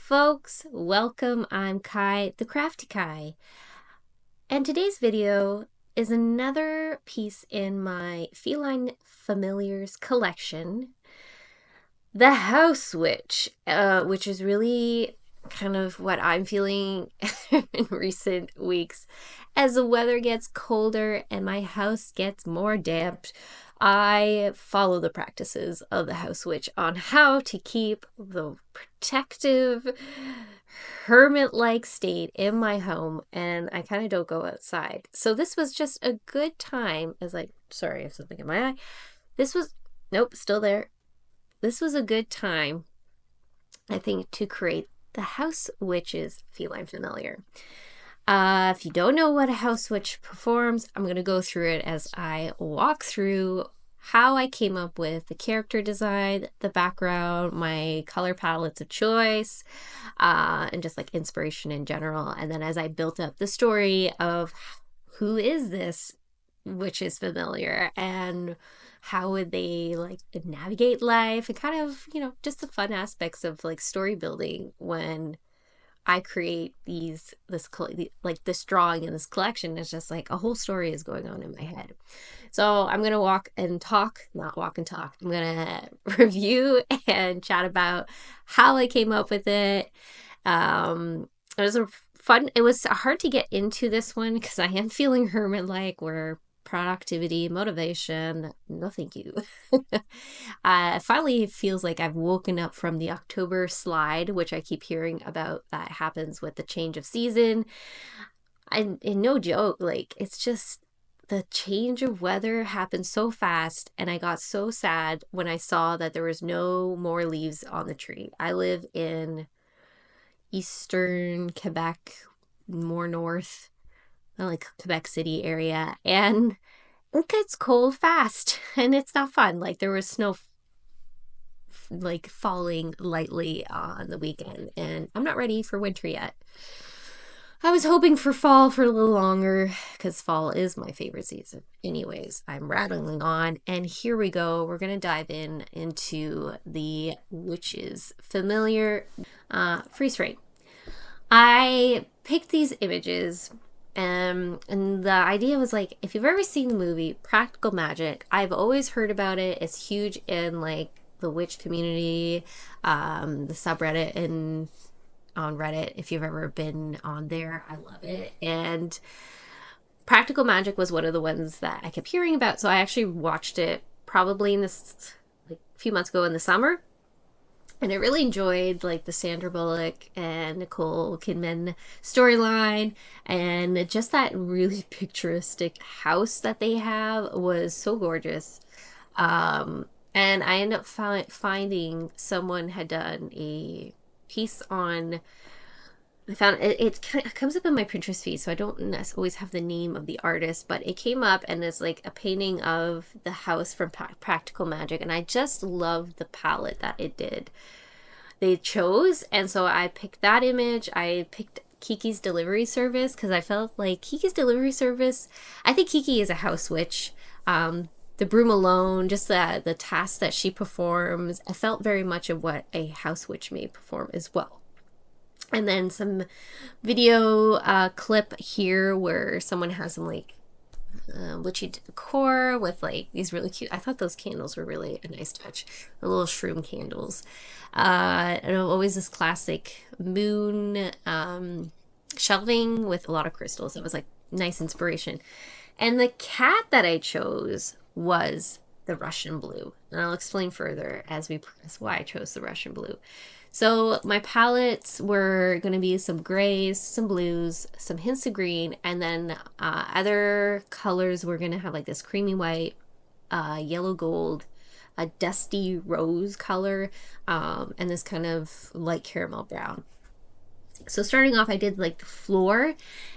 folks, welcome. I'm Kai, the Crafty Kai, and today's video is another piece in my Feline Familiars collection, the House Witch, which is really kind of what I'm feeling in recent weeks. As the weather gets colder and my house gets more damp, I follow the practices of the House Witch on how to keep the protective, hermit-like state in my home, and I kind of don't go outside. So this was just a good time sorry, I have something in my eye. Nope, still there. This was a good time, I think, to create the House Witch's Feline Familiar. If you don't know what a House Witch performs, I'm going to go through it as I walk through how I came up with the character design, the background, my color palettes of choice, and just like inspiration in general. And then as I built up the story of who is this witch is familiar and how would they like navigate life and kind of, just the fun aspects of like story building when I create this drawing in this collection. It's just like a whole story is going on in my head. So I'm gonna not walk and talk. I'm gonna review and chat about how I came up with it. It was hard to get into this one because I am feeling hermit-like, where productivity, motivation, no thank you. It finally feels like I've woken up from the October slide, which I keep hearing about that happens with the change of season. And no joke, like it's just the change of weather happened so fast, and I got so sad when I saw that there was no more leaves on the tree. I live in eastern Quebec, more north, like Quebec City area, and it gets cold fast and it's not fun. Like there was snow like falling lightly on the weekend, and I'm not ready for winter yet. I was hoping for fall for a little longer because fall is my favorite season. Anyways, I'm rattling on, and here we go. We're gonna dive into the Witch's Familiar. Freeze frame. I picked these images, and the idea was like, if you've ever seen the movie Practical Magic, I've always heard about it. It's huge in like the witch community, the subreddit and on Reddit. If you've ever been on there, I love it. And Practical Magic was one of the ones that I kept hearing about. So I actually watched it probably in this like a few months ago in the summer. And I really enjoyed like the Sandra Bullock and Nicole Kidman storyline, and just that really picturesque house that they have was so gorgeous. And I ended up finding someone had done a piece on. I found it comes up in my Pinterest feed, so I don't always have the name of the artist, but it came up and it's like a painting of the house from Practical Magic, and I just loved the palette that they chose. And so I picked that image. I picked Kiki's Delivery Service because I felt like Kiki's Delivery Service, I think Kiki is a house witch. The broom alone, just the tasks that she performs, I felt very much of what a house witch may perform as well. And then some video clip here where someone has some like witchy decor with like these really cute, I thought those candles were really a nice touch, the little shroom candles. And always this classic moon shelving with a lot of crystals. It was like nice inspiration. And the cat that I chose was the Russian blue, and I'll explain further as we progress why I chose the Russian blue. So my palettes were going to be some grays, some blues, some hints of green, and then other colors were going to have like this creamy white, yellow gold, a dusty rose color, and this kind of light caramel brown. So starting off, I did like the floor,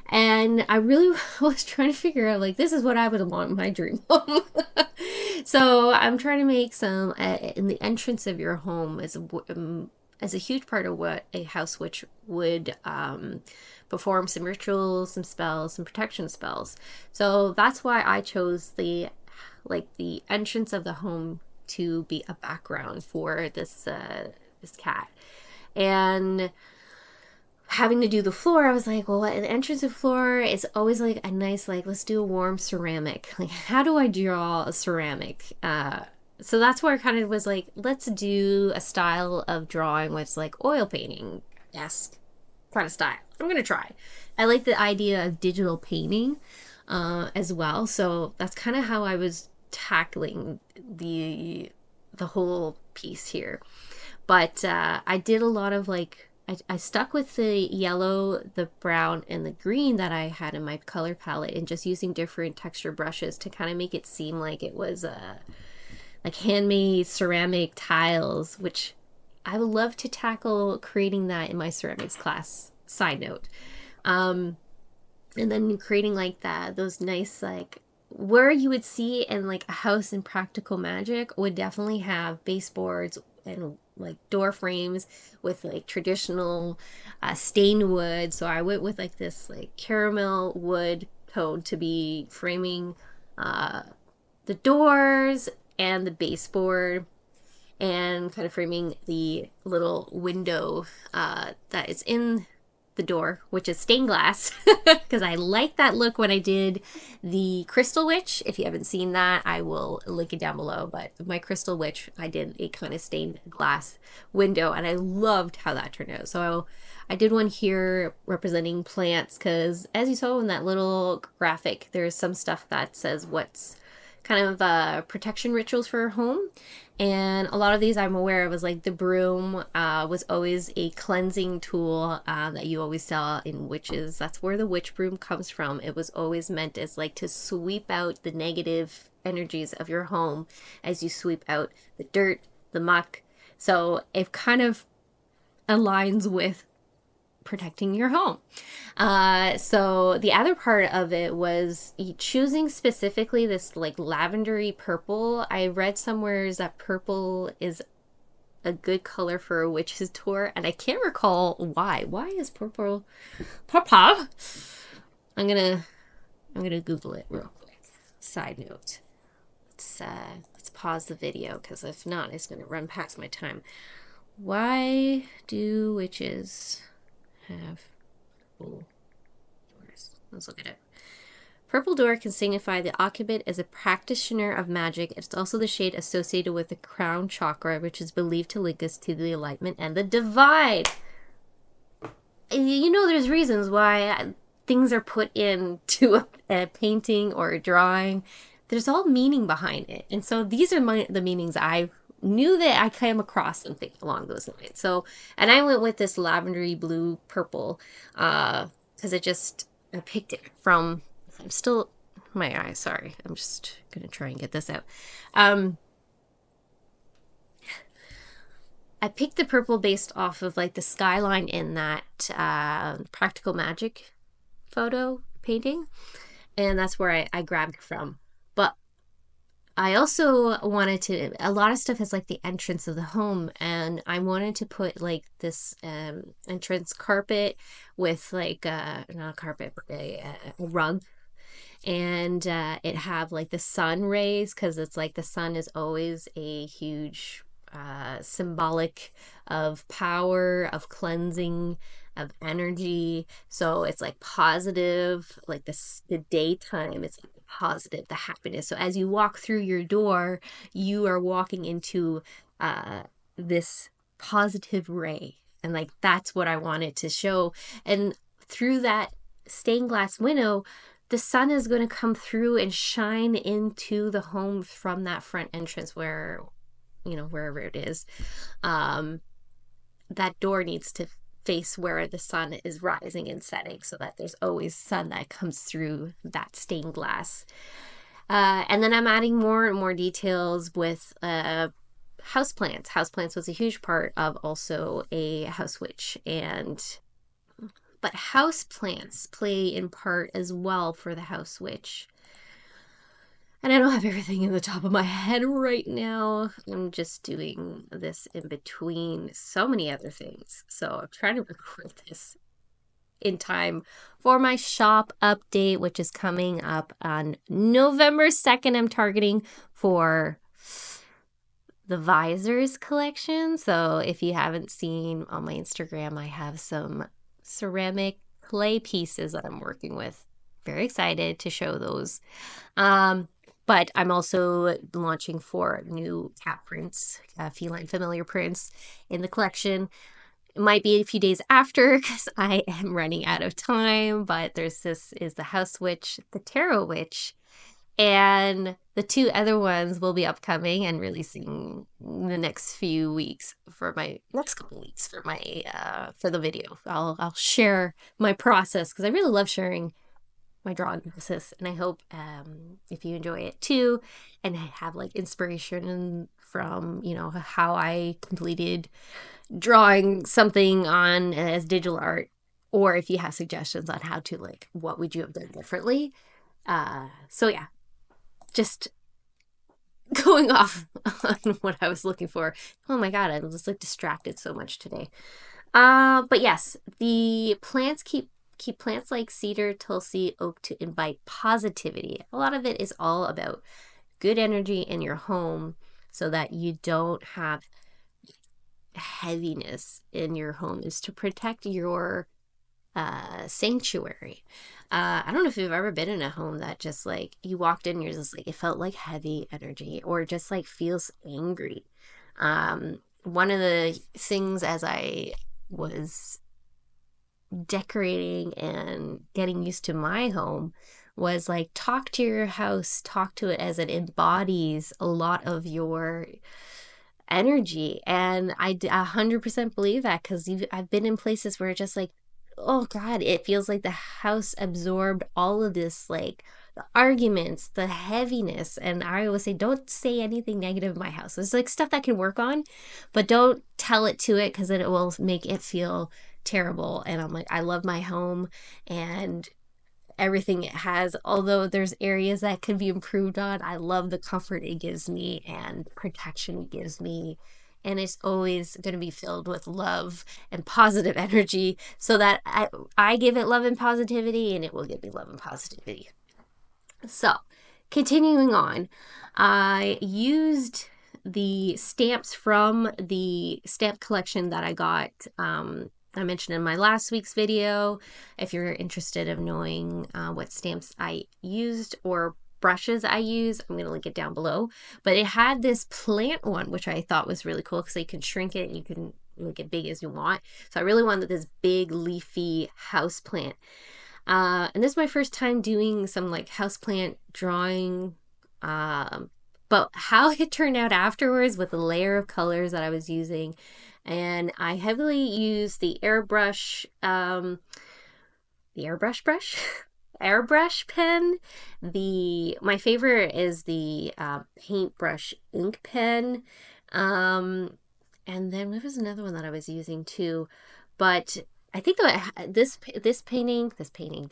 and I really was trying to figure out like, this is what I would want in my dream home. So I'm trying to make some in the entrance of your home as a huge part of what a house witch would perform some rituals, some spells, some protection spells. So that's why I chose the entrance of the home to be a background for this cat. And having to do the floor, I was like, well, an entrance of floor is always like a nice, like, let's do a warm ceramic. Like, how do I draw a ceramic? So that's where I kind of was like, let's do a style of drawing what's like oil painting esque kind of style. I'm gonna try. I like the idea of digital painting as well. So that's kind of how I was tackling the whole piece here. But I did a lot of like I stuck with the yellow, the brown, and the green that I had in my color palette, and just using different texture brushes to kind of make it seem like it was like handmade ceramic tiles, which I would love to tackle creating that in my ceramics class. Side note. And then creating like that, those nice like where you would see in like a house in Practical Magic would definitely have baseboards and like door frames with like traditional stained wood. So I went with like this like caramel wood tone to be framing uh, the doors and the baseboard, and kind of framing the little window that is in the door, which is stained glass, because I like that look when I did the Crystal Witch. If you haven't seen that, I will link it down below. But my Crystal Witch, I did a kind of stained glass window, and I loved how that turned out. So I did one here representing plants, because as you saw in that little graphic, there's some stuff that says what's kind of protection rituals for home. And a lot of these I'm aware of, was like the broom was always a cleansing tool that you always saw in witches. That's where the witch broom comes from. It was always meant as like to sweep out the negative energies of your home as you sweep out the dirt, the muck. So it kind of aligns with protecting your home. So the other part of it was choosing specifically this like lavendery purple. I read somewhere that purple is a good color for a witch's tour, and I can't recall why. Why is purple purple? I'm gonna Google it real quick. Side note. Let's pause the video, because if not, it's gonna run past my time. Why do witches have purple doors? Let's look at it. Purple door can signify the occupant as a practitioner of magic. It's also the shade associated with the crown chakra, which is believed to link us to the enlightenment and the divine. You know, there's reasons why things are put into a painting or a drawing. There's all meaning behind it. And so these are the meanings I knew that I came across something along those lines. So, and I went with this lavendery blue purple because I picked it from, I'm still, my eyes, sorry. I'm just going to try and get this out. I picked the purple based off of like the skyline in that Practical Magic photo painting. And that's where I grabbed it from. But I also wanted to, a lot of stuff is like the entrance of the home, and I wanted to put like this entrance carpet with like, not a carpet, but a rug. And it have like the sun rays, because it's like the sun is always a huge symbolic of power, of cleansing, of energy. So it's like positive, like the daytime, it's like positive, the happiness. So as you walk through your door, you are walking into this positive ray. And like that's what I wanted to show. And through that stained glass window, the sun is going to come through and shine into the home from that front entrance, where, you know, wherever it is. That door needs to face where the sun is rising and setting, so that there's always sun that comes through that stained glass. And then I'm adding more and more details with houseplants. Houseplants was a huge part of also a house witch, but houseplants play in part as well for the house witch. And I don't have everything in the top of my head right now. I'm just doing this in between so many other things. So I'm trying to record this in time for my shop update, which is coming up on November 2nd. I'm targeting for the visors collection. So if you haven't seen on my Instagram, I have some ceramic clay pieces that I'm working with. Very excited to show those. Um, but I'm also launching 4 new cat prints, Feline Familiar prints in the collection. It might be a few days after because I am running out of time, but this is the House Witch, the Tarot Witch, and the 2 other ones will be upcoming and releasing the next few weeks for my next couple weeks for my for the video. I'll share my process because I really love sharing my drawing process, and I hope if you enjoy it too, and I have like inspiration from how I completed drawing something on as digital art, or if you have suggestions on how to like what would you have done differently. So yeah, just going off on what I was looking for. Oh my god, I'm just like distracted so much today. But yes, the plants keep plants like cedar, tulsi, oak to invite positivity. A lot of it is all about good energy in your home so that you don't have heaviness in your home, is to protect your sanctuary. I don't know if you've ever been in a home that just like you walked in, you're just like it felt like heavy energy or just like feels angry. One of the things as I was decorating and getting used to my home was like talk to your house, talk to it as it embodies a lot of your energy. And I 100% believe that because I've been in places where it's just like, oh God, it feels like the house absorbed all of this, like the arguments, the heaviness. And I always say, don't say anything negative in my house. There's like stuff that can work on, but don't tell it to it because then it will make it feel terrible. And I'm like, I love my home and everything it has, although there's areas that could be improved on. I love the comfort it gives me and protection it gives me, and it's always going to be filled with love and positive energy so that I give it love and positivity and it will give me love and positivity. So continuing on, I used the stamps from the stamp collection that I got. I mentioned in my last week's video. If you're interested in knowing what stamps I used or brushes I use, I'm going to link it down below. But it had this plant one, which I thought was really cool because you can shrink it and you can make it big as you want. So I really wanted this big leafy house plant. And this is my first time doing some like houseplant drawing. But how it turned out afterwards with the layer of colors that I was using. And I heavily used the airbrush brush, airbrush pen. My favorite is the paintbrush ink pen. And then what was another one that I was using too? But I think this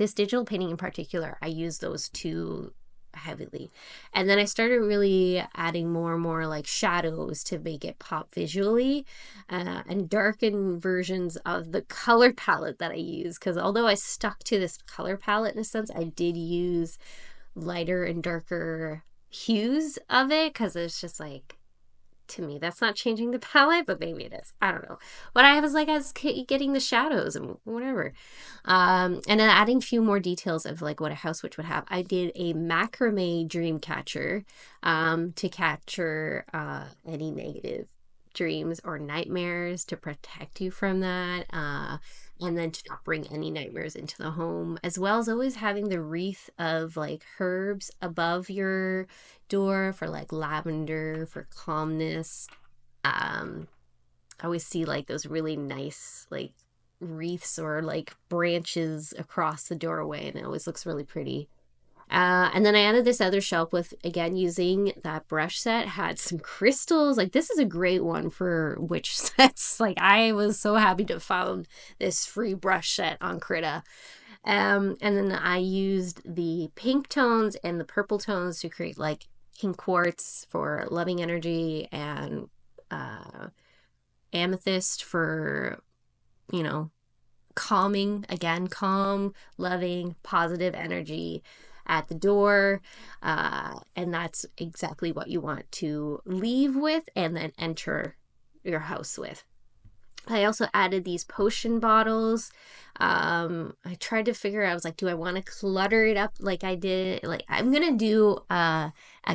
digital painting in particular, I use those two heavily. And then I started really adding more and more like shadows to make it pop visually, and darken versions of the color palette that I use. Because although I stuck to this color palette in a sense, I did use lighter and darker hues of it because it's just like, to me, that's not changing the palette, but maybe it is. I don't know. What I was like, I was getting the shadows and whatever. And then adding a few more details of like what a house witch would have. I did a macrame dream catcher to capture any negative dreams or nightmares to protect you from that. And then to not bring any nightmares into the home, as well as always having the wreath of like herbs above your door for like lavender, for calmness. I always see like those really nice like wreaths or like branches across the doorway, and it always looks really pretty. And then I added this other shelf with, again, using that brush set, had some crystals. Like, this is a great one for witch sets. Like, I was so happy to found this free brush set on Krita. And then I used the pink tones and the purple tones to create like pink quartz for loving energy, and amethyst for, calming, again, calm, loving, positive energy at the door. And that's exactly what you want to leave with and then enter your house with. I also added these potion bottles. I tried to figure out, I was like, do I want to clutter it up like I did? Like, I'm gonna do a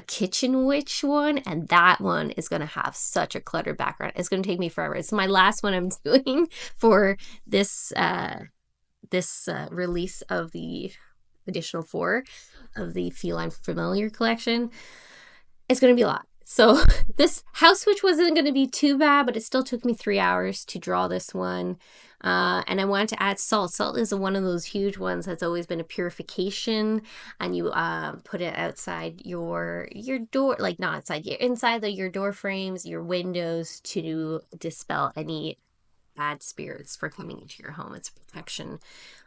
kitchen witch one, and that one is gonna have such a cluttered background. It's gonna take me forever. It's my last one I'm doing for this release of the additional 4 of the Feline Familiar collection. It's going to be a lot. So this house switch wasn't going to be too bad, but it still took me 3 hours to draw this one. And I wanted to add salt. Salt is one of those huge ones that's always been a purification, and you put it outside your door, like not outside, inside your door frames, your windows, to dispel any bad spirits for coming into your home. It's protection.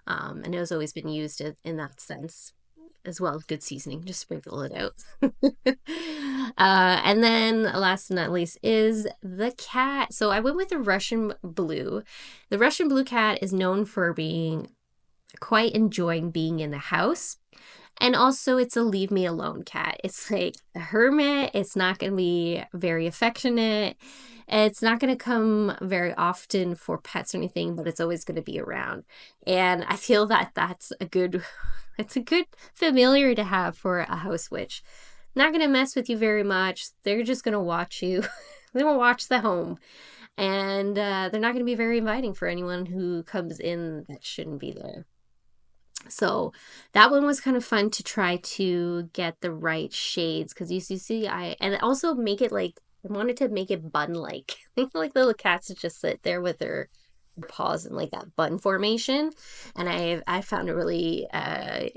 And it has always been used in that sense, as well as good seasoning. Just sprinkle it out. And then last but not least is the cat. So I went with the Russian blue. The Russian blue cat is known for being quite enjoying being in the house. And also, it's a leave me alone cat. It's like a hermit. It's not going to be very affectionate. It's not going to come very often for pets or anything, but it's always going to be around. And I feel that that's a good, it's a good familiar to have for a house witch. Not going to mess with you very much. They're just going to watch you. They will watch the home. And they're not going to be very inviting for anyone who comes in that shouldn't be there. So that one was kind of fun to try to get the right shades, because you see, and also make it like, I wanted to make it bun-like. Like little cats that just sit there with their paws in like that bun formation. And I found a really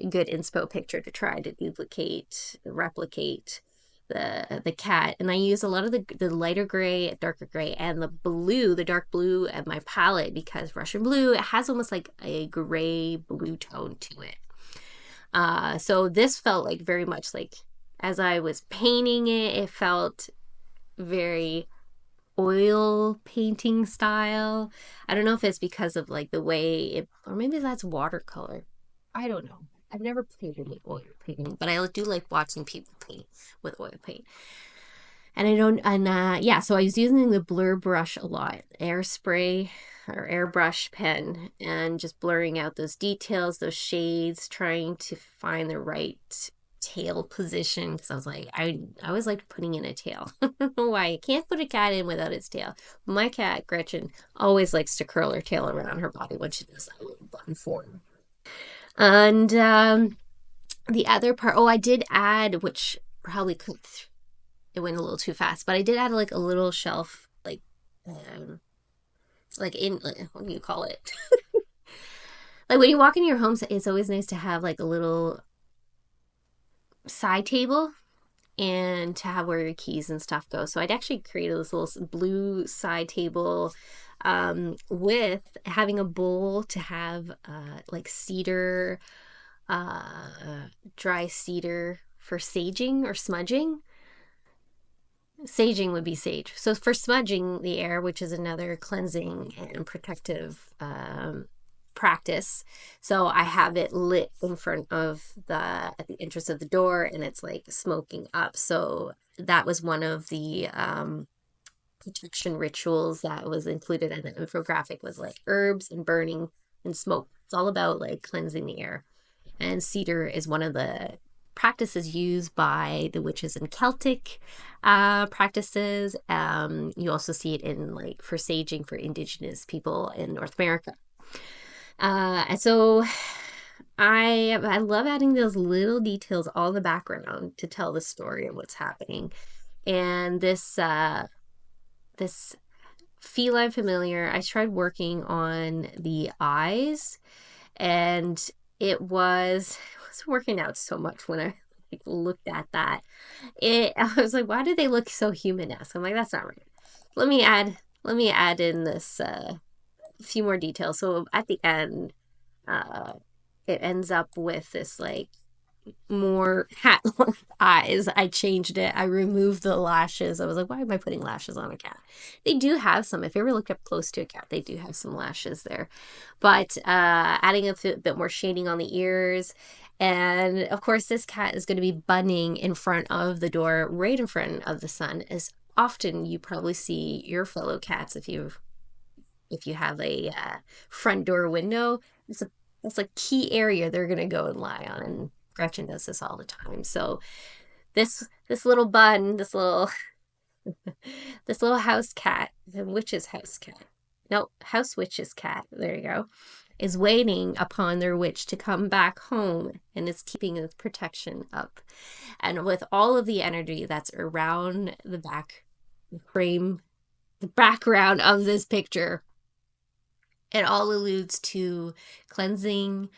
good inspo picture to try to replicate the cat. And I use a lot of the lighter gray, darker gray, and the dark blue at my palette, because Russian blue, it has almost like a gray blue tone to it. So this felt like very much like, as I was painting it, it felt very oil painting style. I don't know if it's because of like the way it, or maybe that's watercolor. I don't know. I've never painted with oil painting, but I do like watching people paint with oil paint. And yeah, so I was using the blur brush a lot, air spray or airbrush pen, and just blurring out those details, those shades, trying to find the right tail position, because I was like, I always liked putting in a tail. I don't know why. I can't put a cat in without its tail. My cat, Gretchen, always likes to curl her tail around her body when she does that little bun form. And the other part, I did add, which probably could, it went a little too fast, but I did add like a little shelf, like in, like, what do you call it? Like when you walk into your home, it's always nice to have like a little side table and to have where your keys and stuff go. So I'd actually created this little blue side table with having a bowl to have like cedar, dry cedar for saging or smudging. Saging would be sage. So for smudging the air, which is another cleansing and protective practice. So I have it lit in front of at the entrance of the door, and it's like smoking up. So that was one of the protection rituals that was included in the infographic, was like herbs and burning and smoke. It's all about like cleansing the air. And cedar is one of the practices used by the witches in Celtic practices. You also see it in like for saging for indigenous people in North America. And so I love adding those little details all in the background to tell the story of what's happening. And this Feline Familiar, I tried working on the eyes, and it wasn't working out so much when I looked at that. I was like, why do they look so human-esque? I'm like, that's not right. Let me add in this few more details. So at the end, it ends up with this like more cat-like eyes. I changed it. I removed the lashes. I was like, why am I putting lashes on a cat? They do have some. If you ever look up close to a cat, they do have some lashes there. But adding a bit more shading on the ears. And of course, this cat is going to be bunning in front of the door, right in front of the sun, as often you probably see your fellow cats if you've if you have a front door window, it's a key area they're gonna go and lie on. And Gretchen does this all the time. So this little bun, this little house cat, the witch's house cat. No, house witch's cat. There you go. Is waiting upon their witch to come back home and is keeping the protection up. And with all of the energy that's around the frame, the background of this picture, it all alludes to cleansing,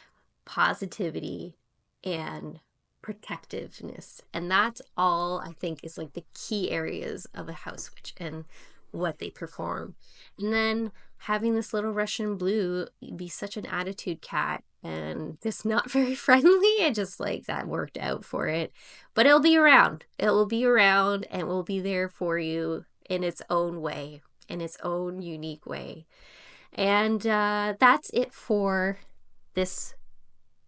positivity, and protectiveness. And that's all I think is like the key areas of a house witch and what they perform. And then having this little Russian blue be such an attitude cat and just not very friendly, it just like that worked out for it. But it'll be around. It will be around and will be there for you in its own way, in its own unique way. And that's it for this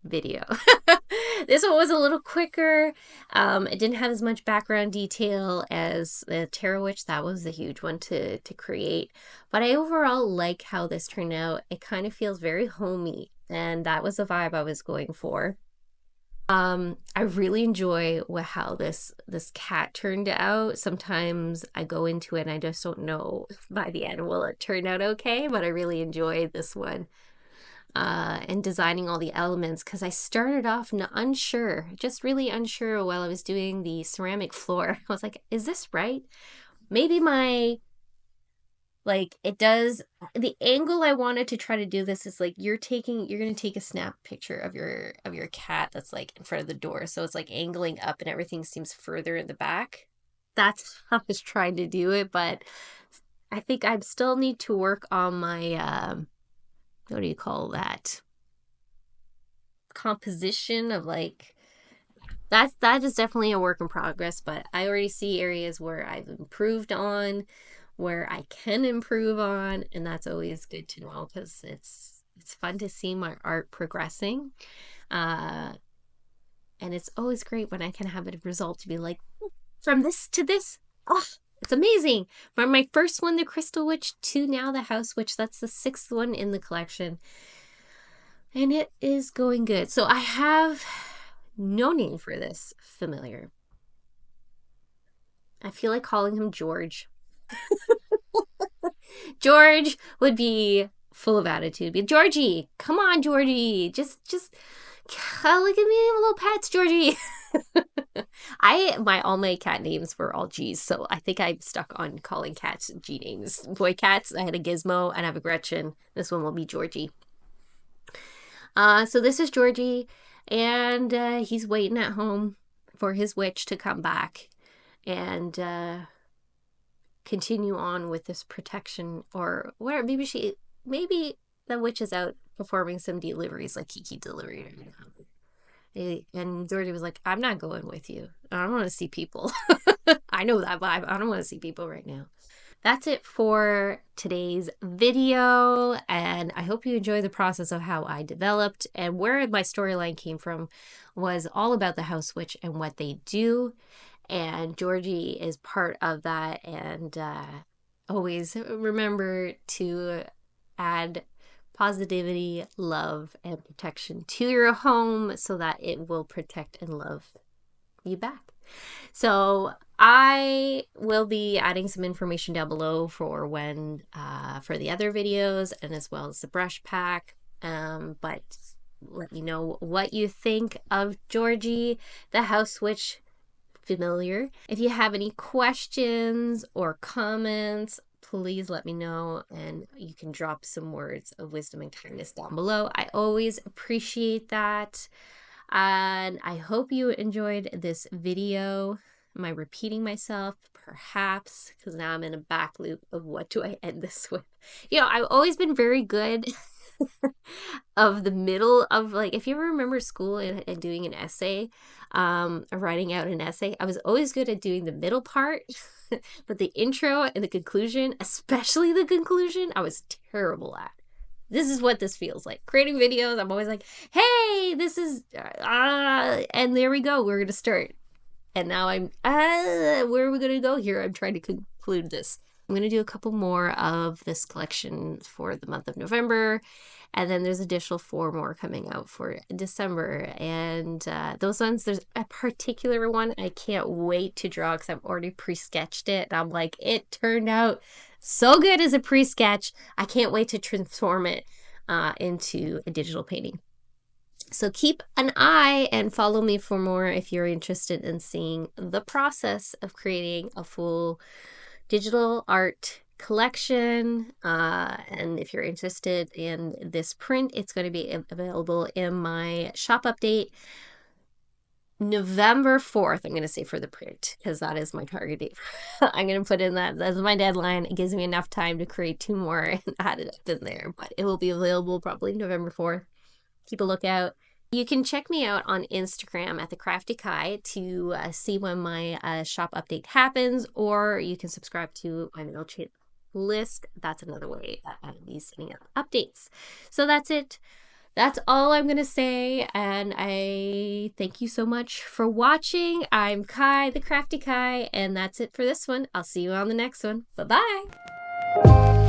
video. This one was a little quicker. It didn't have as much background detail as the Tarot Witch. That was a huge one to create. But I overall like how this turned out. It kind of feels very homey, and that was the vibe I was going for. I really enjoy how this cat turned out. Sometimes I go into it and I just don't know by the end will it turn out okay, but I really enjoyed this one. And designing all the elements, because I started off unsure, just really unsure while I was doing the ceramic floor. I was like, is this right? Maybe it does, the angle I wanted to try to do this is like you're going to take a snap picture of your cat that's like in front of the door, so it's like angling up and everything seems further in the back. That's how I was trying to do it, but I think I still need to work on my what do you call that, composition of like that is definitely a work in progress, but I already see areas where I've improved on, where I can improve on, and that's always good to know because it's fun to see my art progressing, and it's always great when I can have a result to be like, from this to this, oh, it's amazing. From my first one, the Crystal Witch, to now the House Witch. That's the 6th one in the collection. And it is going good. So I have no name for this familiar. I feel like calling him George. George would be full of attitude. Be Georgie, come on, Georgie. Just look at me, little pets, Georgie. All my cat names were all G's, so I think I'm stuck on calling cats G names. Boy cats, I had a Gizmo and I have a Gretchen. This one will be Georgie. So this is Georgie, and he's waiting at home for his witch to come back and continue on with this protection, or where maybe the witch is out performing some deliveries like Kiki delivery right now. And Georgie was like, I'm not going with you. I don't want to see people. I know that vibe. I don't want to see people right now. That's it for today's video, and I hope you enjoy the process of how I developed, and where my storyline came from was all about the House Witch and what they do, and Georgie is part of that. And always remember to add positivity, love, and protection to your home so that it will protect and love you back. So I will be adding some information down below for for the other videos, and as well as the brush pack. But let me know what you think of Georgie, the House Witch Familiar. If you have any questions or comments, please let me know, and you can drop some words of wisdom and kindness down below. I always appreciate that. And I hope you enjoyed this video. Am I repeating myself? Perhaps, because now I'm in a back loop of what do I end this with. I've always been very good of the middle of, like, if you ever remember school and doing an essay, writing out an essay, I was always good at doing the middle part, but the intro and the conclusion, especially the conclusion, I was terrible at. This is what this feels like. Creating videos, I'm always like, hey, this is, and there we go, we're going to start. And now I'm, where are we going to go here? I'm trying to conclude this. I'm going to do a couple more of this collection for the month of November. And then there's additional 4 more coming out for December. And those ones, there's a particular one I can't wait to draw because I've already pre-sketched it. And I'm like, it turned out so good as a pre-sketch. I can't wait to transform it into a digital painting. So keep an eye and follow me for more if you're interested in seeing the process of creating a full digital art collection. And if you're interested in this print, it's going to be available in my shop update November 4th. I'm going to say for the print because that is my target date. I'm going to put in that as my deadline. It gives me enough time to create 2 more and add it up in there, but it will be available probably November 4th. Keep a lookout. You can check me out on Instagram at the Crafty Kai to see when my shop update happens, or you can subscribe to my MailChimp list. That's another way that I'll be sending out updates. So that's it. That's all I'm going to say, and I thank you so much for watching. I'm Kai, the Crafty Kai, and that's it for this one. I'll see you on the next one. Bye-bye.